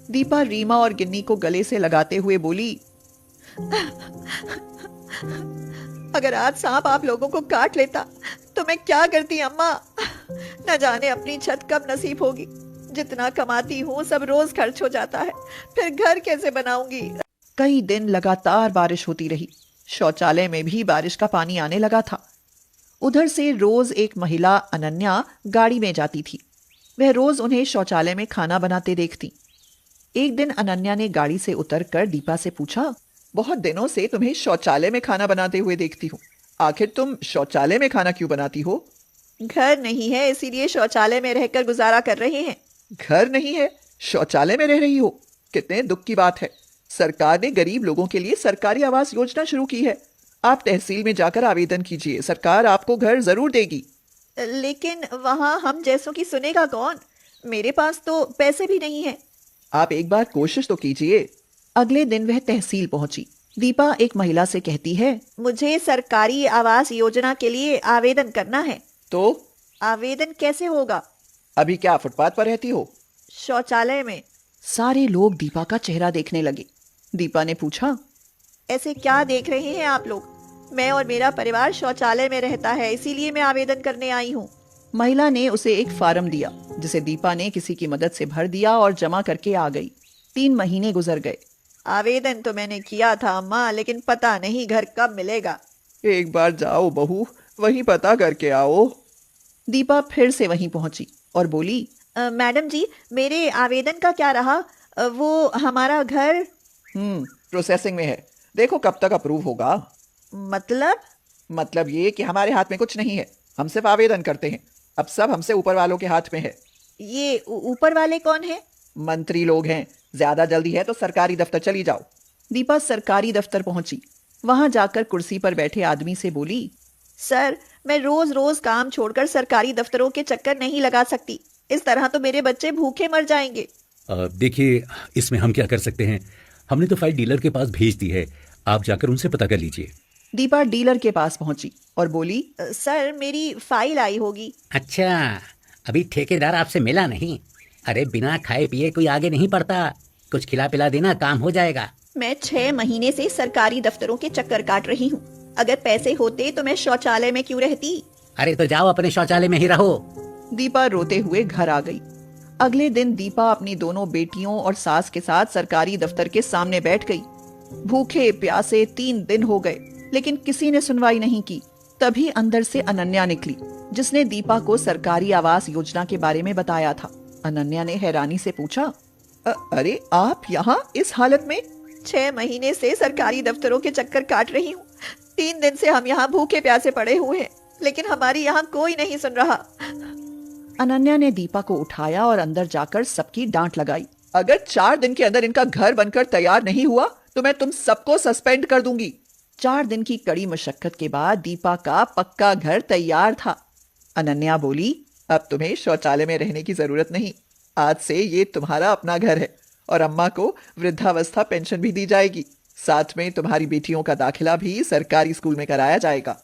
दीपा रीमा और गिन्नी को गले से लगाते हुए बोली, अगर आज सांप आप लोगों को काट लेता तो मैं क्या करती अम्मा। न जाने अपनी छत कब नसीब होगी। जितना कमाती हूँ सब रोज खर्च हो जाता है, फिर घर कैसे बनाऊंगी। कई दिन लगातार बारिश होती रही। शौचालय में भी बारिश का पानी आने लगा था। उधर से रोज एक महिला अनन्या गाड़ी में जाती थी। वह रोज उन्हें शौचालय में खाना बनाते देखती। एक दिन अनन्या ने गाड़ी से उतरकर दीपा से पूछा, बहुत दिनों से तुम्हें शौचालय में खाना बनाते हुए देखती हूँ, आखिर तुम शौचालय में खाना क्यों बनाती हो? घर नहीं है इसीलिए शौचालय में रहकर गुजारा कर रहे हैं। घर नहीं है, शौचालय में रह रही हो? कितने दुख की बात है। सरकार ने गरीब लोगों के लिए सरकारी आवास योजना शुरू की है। आप तहसील में जाकर आवेदन कीजिए, सरकार आपको घर जरूर देगी। लेकिन वहाँ हम जैसों की सुनेगा कौन? मेरे पास तो पैसे भी नहीं है। आप एक बार कोशिश तो कीजिए। अगले दिन वह तहसील पहुंची। दीपा एक महिला से कहती है, मुझे सरकारी आवास योजना के लिए आवेदन करना है। तो आवेदन कैसे होगा? अभी क्या फुटपाथ पर रहती हो? शौचालय में। सारे लोग दीपा का चेहरा देखने लगे। दीपा ने पूछा, ऐसे क्या देख रहे हैं आप लोग? मैं और मेरा परिवार शौचालय में रहता है, इसीलिए मैं आवेदन करने आई हूँ। महिला ने उसे एक फार्म दिया, जिसे दीपा ने किसी की मदद से भर दिया और जमा करके आ गई। 3 महीने गुजर गए। आवेदन तो मैंने किया था अम्मा, लेकिन पता नहीं घर कब मिलेगा। एक बार जाओ बहू, वहीं पता करके आओ। दीपा फिर से वहीं पहुंची और बोली, मैडम जी, मेरे आवेदन का क्या रहा? वो हमारा घर प्रोसेसिंग में है, देखो कब तक अप्रूव होगा। मतलब ये कि हमारे हाथ में कुछ नहीं है, हम सिर्फ आवेदन करते हैं। अब सब हमसे ऊपर वालों के हाथ में है। ये ऊपर वाले कौन है? मंत्री लोग हैं। ज्यादा जल्दी है तो सरकारी दफ्तर चली जाओ। दीपा सरकारी दफ्तर पहुंची। वहां जाकर कुर्सी पर बैठे आदमी से बोली, सर, मैं रोज रोज काम छोड़कर सरकारी दफ्तरों के चक्कर नहीं लगा सकती। इस तरह तो मेरे बच्चे भूखे मर जाएंगे। देखिए, इसमें हम क्या कर सकते हैं? हमने तो फाइल डीलर के पास भेज दी है, आप जाकर उनसे पता कर लीजिए। दीपा डीलर के पास पहुंची और बोली, सर, मेरी फाइल आई होगी। अच्छा, अभी ठेकेदार आपसे मिला नहीं? अरे बिना खाए पिए कोई आगे नहीं बढ़ता, कुछ खिला पिला देना, काम हो जाएगा। मैं 6 महीने से सरकारी दफ्तरों के चक्कर काट रही हूँ। अगर पैसे होते तो मैं शौचालय में क्यों रहती? अरे तो जाओ अपने शौचालय में ही रहो। दीपा रोते हुए घर आ गई। अगले दिन दीपा अपनी दोनों बेटियों और सास के साथ सरकारी दफ्तर के सामने बैठ गई। भूखे प्यासे 3 दिन हो गए, लेकिन किसी ने सुनवाई नहीं की। तभी अंदर से अनन्या निकली, जिसने दीपा को सरकारी आवास योजना के बारे में बताया था। अनन्या ने हैरानी से पूछा, अरे आप यहाँ इस हालत में? 6 महीने से सरकारी दफ्तरों के चक्कर काट रही हूँ। 3 दिन से हम यहाँ भूखे प्यासे पड़े हुए हैं, लेकिन हमारी यहाँ कोई नहीं सुन रहा। अनन्या ने दीपा को उठाया और अंदर जाकर सबकी डांट लगाई। अगर 4 दिन के अंदर इनका घर बनकर तैयार नहीं हुआ तो मैं तुम सबको सस्पेंड कर दूंगी। 4 दिन की कड़ी मशक्कत के बाद दीपा का पक्का घर तैयार था। अनन्या बोली, अब तुम्हें शौचालय में रहने की जरूरत नहीं। आज से ये तुम्हारा अपना घर है और अम्मा को वृद्धावस्था पेंशन भी दी जाएगी। साथ में तुम्हारी बेटियों का दाखिला भी सरकारी स्कूल में कराया जाएगा।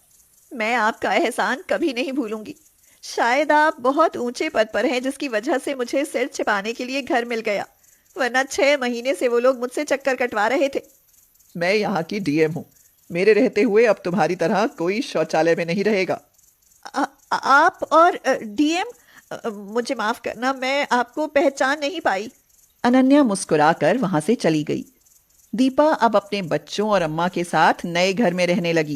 मैं आपका एहसान कभी नहीं भूलूंगी। शायद आप बहुत ऊंचे पद पर हैं, जिसकी वजह से मुझे सिर छिपाने के लिए घर मिल गया, वरना 6 महीने से वो लोग मुझसे चक्कर कटवा रहे थे। मैं यहाँ की डीएम हूँ। मेरे रहते हुए अब तुम्हारी तरह कोई शौचालय में नहीं रहेगा। आप और डीएम? मुझे माफ करना, मैं आपको पहचान नहीं पाई। अनन्या मुस्कुराकर वहां से चली गई। दीपा अब अपने बच्चों और अम्मा के साथ नए घर में रहने लगी।